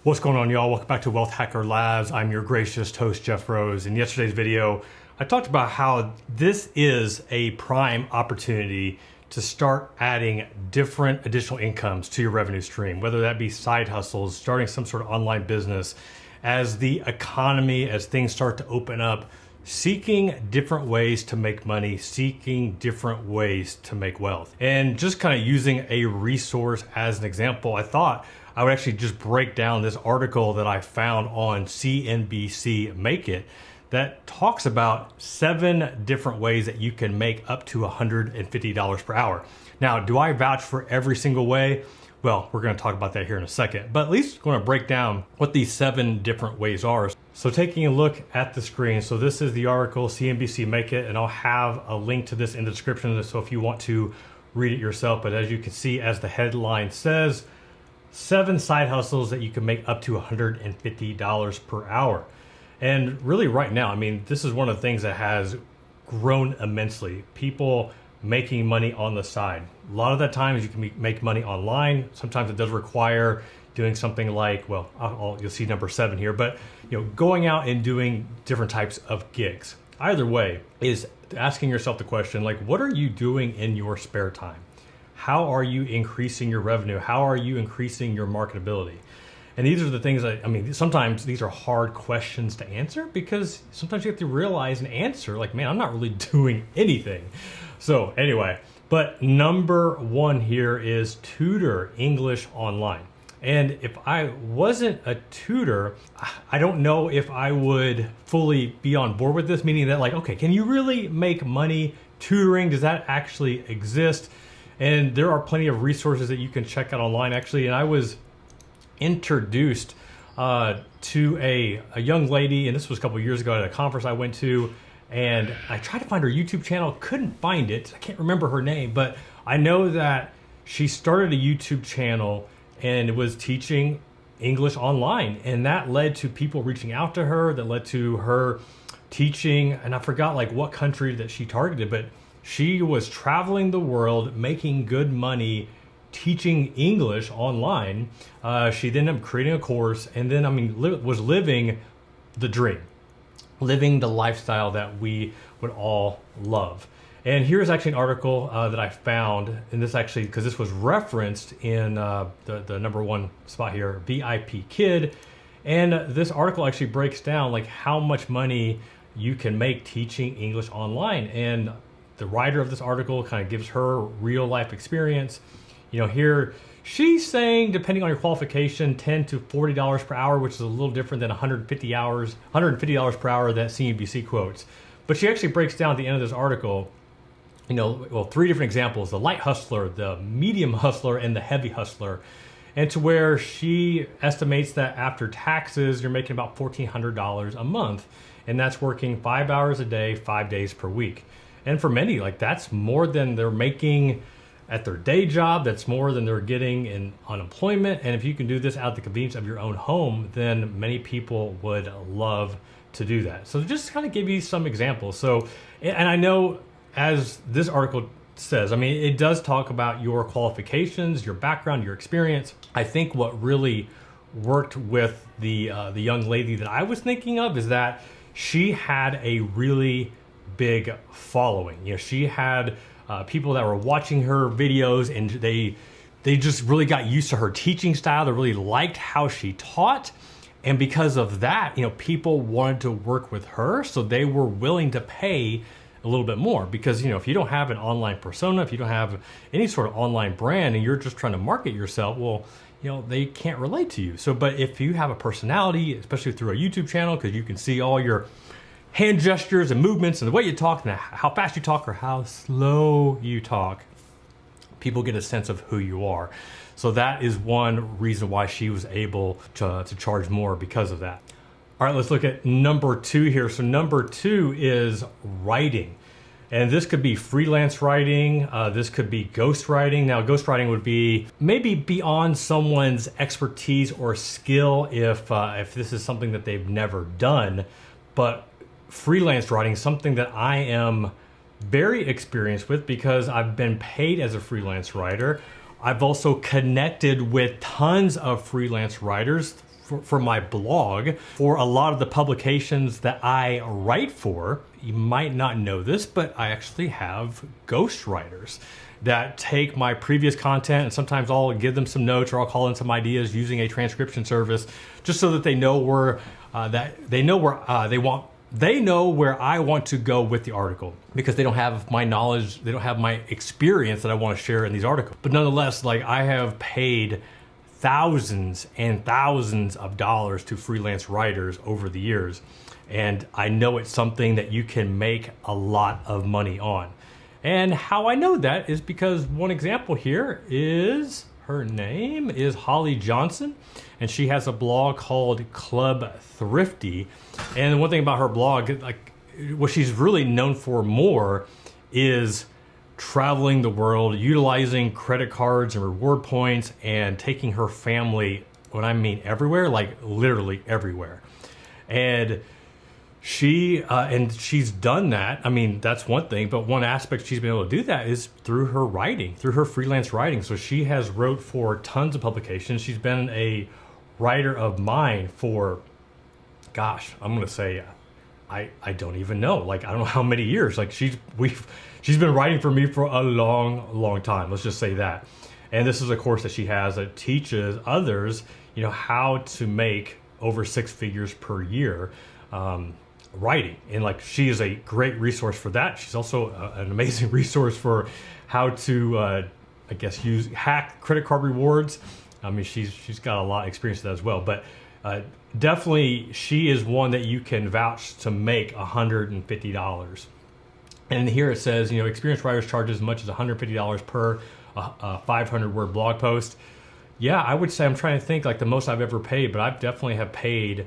What's going on, y'all? Welcome back to Wealth Hacker Labs. I'm your gracious host, Jeff Rose. In yesterday's video, I talked about how this is a prime opportunity to start adding different additional incomes to your revenue stream, whether that be side hustles, starting some sort of online business, as the economy, as things start to open up, seeking different ways to make money, seeking different ways to make wealth. And just kind of using a resource as an example, I thought I would actually just break down this article that I found on CNBC Make It that talks about 7 different ways that you can make up to $150 per hour. Now, do I vouch for every single way? Well, we're going to talk about that here in a second, but at least we're going to break down what these 7 different ways are. So taking a look at the screen, so this is the article, CNBC Make It, and I'll have a link to this in the description, so if you want to read it yourself. But as you can see, as the headline says, 7 side hustles that you can make up to $150 per hour. And really right now, I mean, this is one of the things that has grown immensely. People making money on the side. A lot of the times you can make money online. Sometimes it does require doing something like, well, you'll see number 7 here, but going out and doing different types of gigs. Either way is asking yourself the question, like, what are you doing in your spare time? How are you increasing your revenue? How are you increasing your marketability? And these are the things that, I mean, sometimes these are hard questions to answer because sometimes you have to realize and answer like, man, I'm not really doing anything. So anyway, but number 1 here is tutor English online. And if I wasn't a tutor, I don't know if I would fully be on board with this, meaning that like, okay, can you really make money tutoring? Does that actually exist? And there are plenty of resources that you can check out online actually. And I was introduced to a young lady, and this was a couple years ago at a conference I went to, and I tried to find her YouTube channel, couldn't find it. I can't remember her name, but I know that she started a YouTube channel and was teaching English online. And that led to people reaching out to her, that led to her teaching, and I forgot like what country that she targeted, but she was traveling the world, making good money, teaching English online. She then ended up creating a course, and then, I mean, was living the dream, living the lifestyle that we would all love. And here's actually an article that I found, and this actually, because this was referenced in the number 1 spot here, VIP Kid. And this article actually breaks down like how much money you can make teaching English online. And the writer of this article kind of gives her real life experience. Here she's saying, depending on your qualification, $10 to $40 per hour, which is a little different than $150 per hour that CNBC quotes. But she actually breaks down at the end of this article, 3 different examples: the light hustler, the medium hustler, and the heavy hustler. And to where she estimates that after taxes, you're making about $1,400 a month. And that's working 5 hours a day, 5 days per week. And for many, like, that's more than they're making at their day job. That's more than they're getting in unemployment. And if you can do this out of the convenience of your own home, then many people would love to do that. So just kind of give you some examples. So, and I know, as this article says, I mean, it does talk about your qualifications, your background, your experience. I think what really worked with the young lady that I was thinking of is that she had a really big following. She had people that were watching her videos, and they just really got used to her teaching style. They really liked how she taught. And because of that, people wanted to work with her, so they were willing to pay a little bit more. Because, if you don't have an online persona, if you don't have any sort of online brand, and you're just trying to market yourself, well, they can't relate to you. So, but if you have a personality, especially through a YouTube channel, because you can see all your hand gestures and movements and the way you talk and how fast you talk or how slow you talk, people get a sense of who you are. So that is one reason why she was able to charge more, because of that. All right, let's look at number 2 here. So number 2 is writing. And this could be freelance writing. This could be ghost writing. Now, ghost writing would be maybe beyond someone's expertise or skill if this is something that they've never done. But freelance writing is something that I am very experienced with because I've been paid as a freelance writer. I've also connected with tons of freelance writers for my blog. For a lot of the publications that I write for, you might not know this, but I actually have ghostwriters that take my previous content, and sometimes I'll give them some notes or I'll call in some ideas using a transcription service, just so that they know where they know where I want to go with the article, because they don't have my knowledge, they don't have my experience that I want to share in these articles. But nonetheless, like, I have paid thousands and thousands of dollars to freelance writers over the years, and I know it's something that you can make a lot of money on. And how I know that is because one example here is, her name is Holly Johnson, and she has a blog called Club Thrifty. And one thing about her blog, like, what she's really known for more is traveling the world, utilizing credit cards and reward points, and taking her family, when I mean everywhere, like literally everywhere. And she's done that. I mean, that's one thing, but one aspect she's been able to do that is through her writing, through her freelance writing. So she has wrote for tons of publications. She's been a writer of mine for, gosh, I'm gonna say, I don't even know. Like, I don't know how many years. Like, she's been writing for me for a long time. Let's just say that. And this is a course that she has that teaches others, you know, how to make over 6 figures per year writing. And like, she is a great resource for that. She's also an amazing resource for how to, I guess, hack credit card rewards. I mean, she's got a lot of experience with that as well. But definitely, she is one that you can vouch to make $150. And here it says, you know, experienced writers charge as much as $150 per 500-word blog post. Yeah, I would say, I'm trying to think, like, the most I've ever paid, but I definitely have paid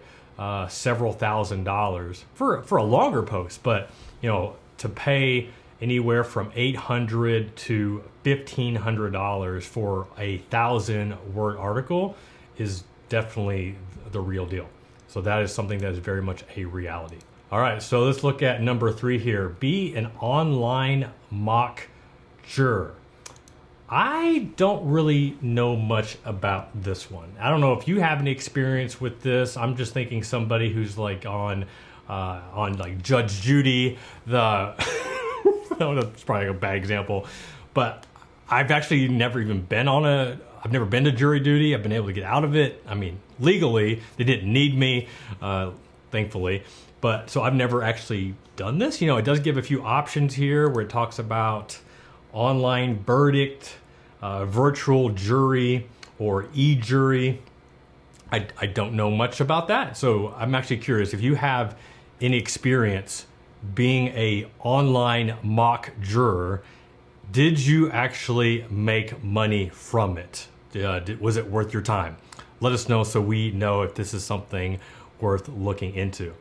several $1,000s for a longer post. But, you know, to pay anywhere from $800 to $1,500 for a 1,000-word article is definitely the real deal. So that is something that is very much a reality. All right, so let's look at number 3 here. Be an online mock juror. I don't really know much about this one. I don't know if you have any experience with this. I'm just thinking somebody who's like on like Judge Judy, that's probably a bad example, but I've actually never been to jury duty. I've been able to get out of it. I mean, legally, they didn't need me, thankfully. But so I've never actually done this. You know, it does give a few options here where it talks about online verdict, virtual jury, or e-jury. I don't know much about that. So I'm actually curious if you have any experience being a online mock juror. Did you actually make money from it? Was it worth your time? Let us know so we know if this is something worth looking into.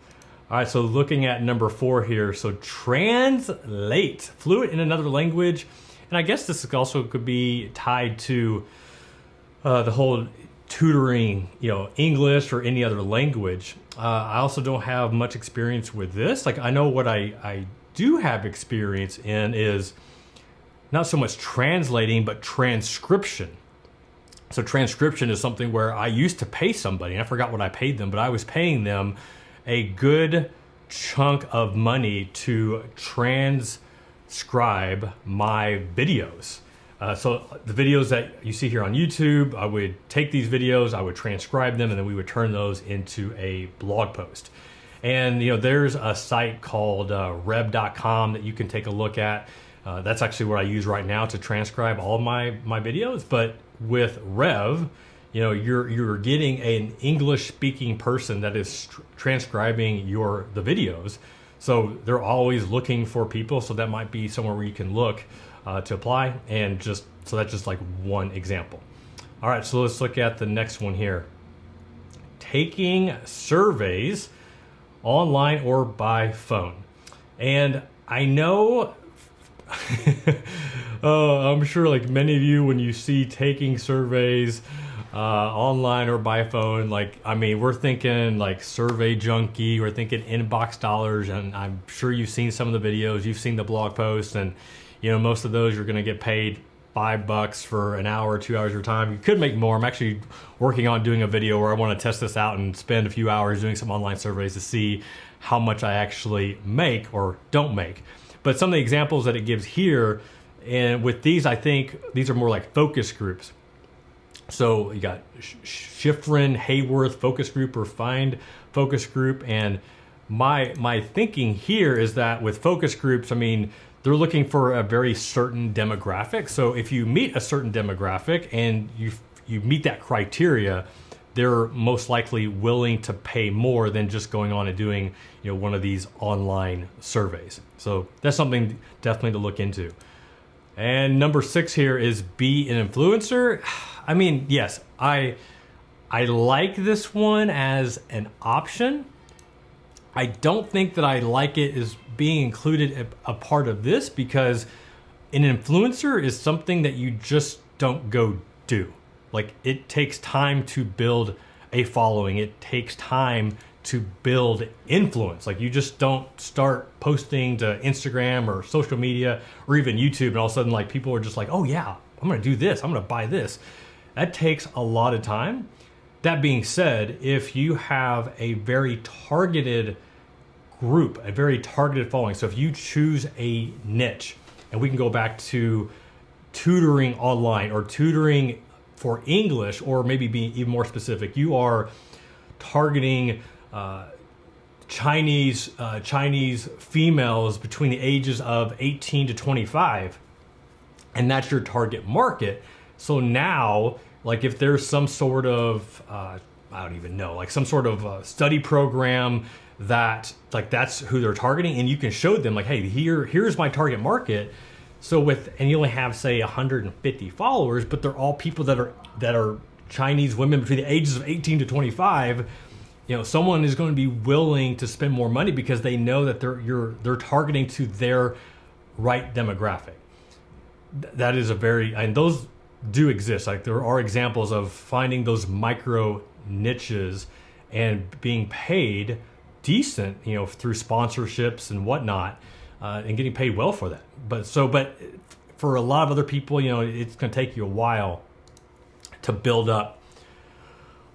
All right, so looking at number 4 here. So translate, fluent in another language. And I guess this also could be tied to the whole tutoring, you know, English or any other language. I also don't have much experience with this. Like, I know what I do have experience in is not so much translating, but transcription. So transcription is something where I used to pay somebody, and I forgot what I paid them, but I was paying them a good chunk of money to transcribe my videos. So the videos that you see here on YouTube, I would take these videos, I would transcribe them, and then we would turn those into a blog post. And you know, there's a site called rev.com that you can take a look at. That's actually what I use right now to transcribe all of my videos. But with Rev, you know, you're getting an English-speaking person that is transcribing the videos. So they're always looking for people. So that might be somewhere where you can look to apply. And so that's just like one example. All right, so let's look at the next one here. Taking surveys online or by phone. And I know, I'm sure like many of you, when you see taking surveys online or by phone, like, I mean, we're thinking like Survey Junkie, we're thinking inbox dollars, and I'm sure you've seen some of the videos, you've seen the blog posts, and you know, most of those you're going to get paid $5 for an hour or 2 hours of your time. You could make more. I'm actually working on doing a video where I want to test this out and spend a few hours doing some online surveys to see how much I actually make or don't make. But some of the examples that it gives here, and with these, I think these are more like focus groups. So you got Schifrin, Hayworth focus group, or Find focus group. And my thinking here is that with focus groups, I mean, they're looking for a very certain demographic. So if you meet a certain demographic and you meet that criteria, they're most likely willing to pay more than just going on and doing, you know, one of these online surveys. So that's something definitely to look into. And number 6 here is be an influencer. I mean, yes, I like this one as an option. I don't think that I like it as being included a part of this, because an influencer is something that you just don't go do. Like, it takes time to build a following. It takes time to build influence. Like, you just don't start posting to Instagram or social media or even YouTube and all of a sudden, like, people are just like, oh yeah, I'm gonna do this, I'm gonna buy this. That takes a lot of time. That being said, if you have a very targeted group, a very targeted following, so if you choose a niche, and we can go back to tutoring online or tutoring for English, or maybe being even more specific, you are targeting Chinese females between the ages of 18 to 25, and that's your target market. So now, like, if there's some sort of I don't even know, like some sort of study program that, like, that's who they're targeting, and you can show them, like, hey, here's my target market. So and you only have, say, 150 followers, but they're all people that are Chinese women between the ages of 18 to 25. You know, someone is going to be willing to spend more money because they know that they're targeting to their right demographic. That is and those do exist. Like, there are examples of finding those micro niches and being paid decent, you know, through sponsorships and whatnot, and getting paid well for that. But for a lot of other people, you know, it's going to take you a while to build up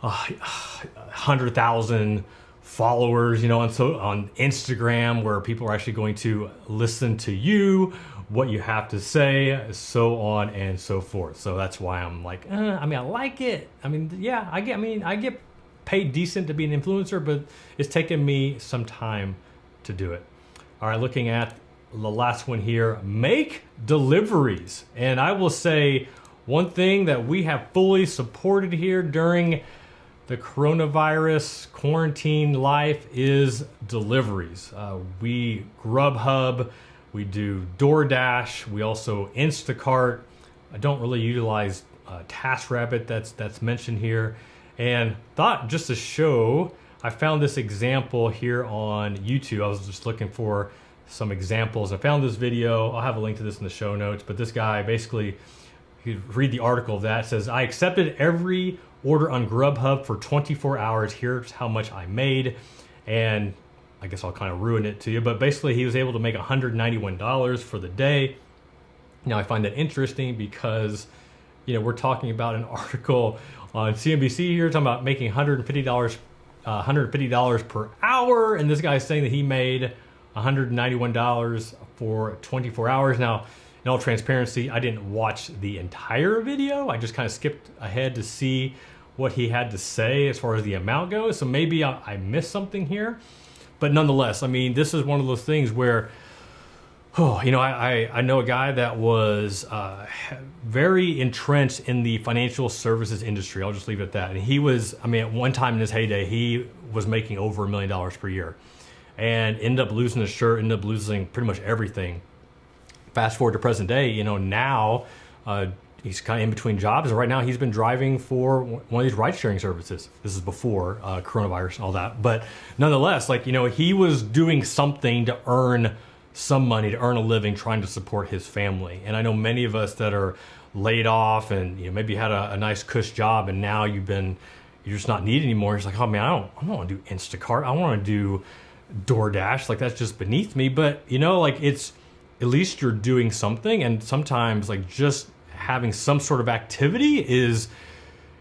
100,000 followers, you know, on Instagram, where people are actually going to listen to you, what you have to say, so on and so forth. So that's why I'm like, I mean, I like it. I mean, yeah, I get paid decent to be an influencer, but it's taken me some time to do it. All right, looking at the last one here, make deliveries. And I will say one thing that we have fully supported here during the coronavirus quarantine life is deliveries. We GrubHub, we do DoorDash, we also Instacart. I don't really utilize TaskRabbit that's mentioned here. And thought just to show, I found this example here on YouTube. I was just looking for some examples. I found this video. I'll have a link to this in the show notes. But this guy basically, you read the article that says, I accepted every order on GrubHub for 24 hours. Here's how much I made. And I guess I'll kind of ruin it to you. But basically, he was able to make $191 for the day. Now, I find that interesting because, you know, we're talking about an article on CNBC here talking about making $150 per hour, and this guy's saying that he made $191 for 24 hours. Now, in all transparency, I didn't watch the entire video. I just kind of skipped ahead to see what he had to say as far as the amount goes. So maybe I missed something here, but nonetheless, I mean, this is one of those things where, you know, I know a guy that was very entrenched in the financial services industry. I'll just leave it at that. And he was, I mean, at one time in his heyday, he was making over $1 million per year, and ended up losing his shirt, ended up losing pretty much everything. Fast forward to present day, you know, now he's kind of in between jobs. And right now he's been driving for one of these ride sharing services. This is before coronavirus and all that. But nonetheless, like, you know, he was doing something to earn some money, to earn a living, trying to support his family. And I know many of us that are laid off and, you know, maybe had a nice cush job, and now you're just not needed anymore. It's like, oh man, I don't want to do Instacart. I want to do DoorDash. Like, that's just beneath me. But, you know, like, it's, at least you're doing something. And sometimes, like, just having some sort of activity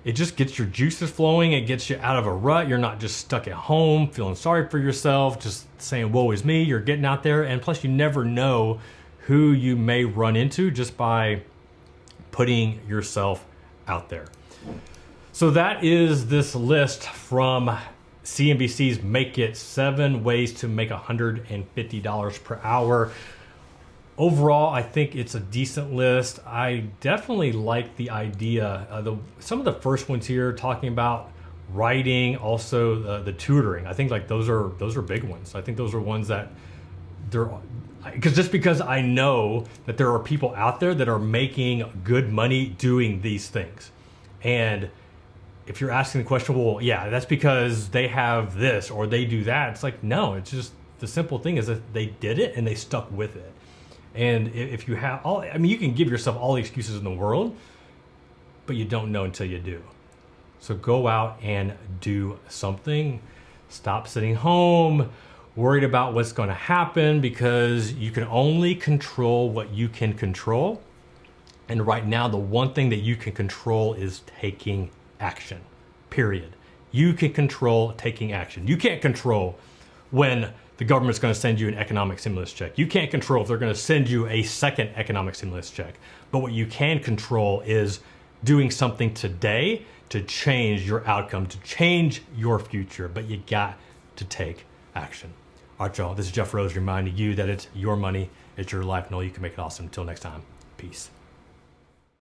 it just gets your juices flowing. It gets you out of a rut. You're not just stuck at home feeling sorry for yourself, just saying, woe is me. You're getting out there. And plus, you never know who you may run into just by putting yourself out there. So that is this list from CNBC's Make It 7 Ways to Make $150 per hour. Overall, I think it's a decent list. I definitely like the idea. Some of the first ones here talking about writing, also the tutoring. I think like those are big ones. I think those are ones that because I know that there are people out there that are making good money doing these things. And if you're asking the question, well, yeah, that's because they have this or they do that. It's like, no, it's just the simple thing is that they did it and they stuck with it. And if you have you can give yourself all the excuses in the world, but you don't know until you do. So go out and do something. Stop sitting home, worried about what's going to happen, because you can only control what you can control. And right now, the one thing that you can control is taking action, period. You can control taking action. You can't control when the government's going to send you an economic stimulus check. You can't control if they're going to send you a second economic stimulus check. But what you can control is doing something today to change your outcome, to change your future. But you got to take action. All right, y'all, this is Jeff Rose reminding you that it's your money, it's your life, and all you can make it awesome. Until next time, peace.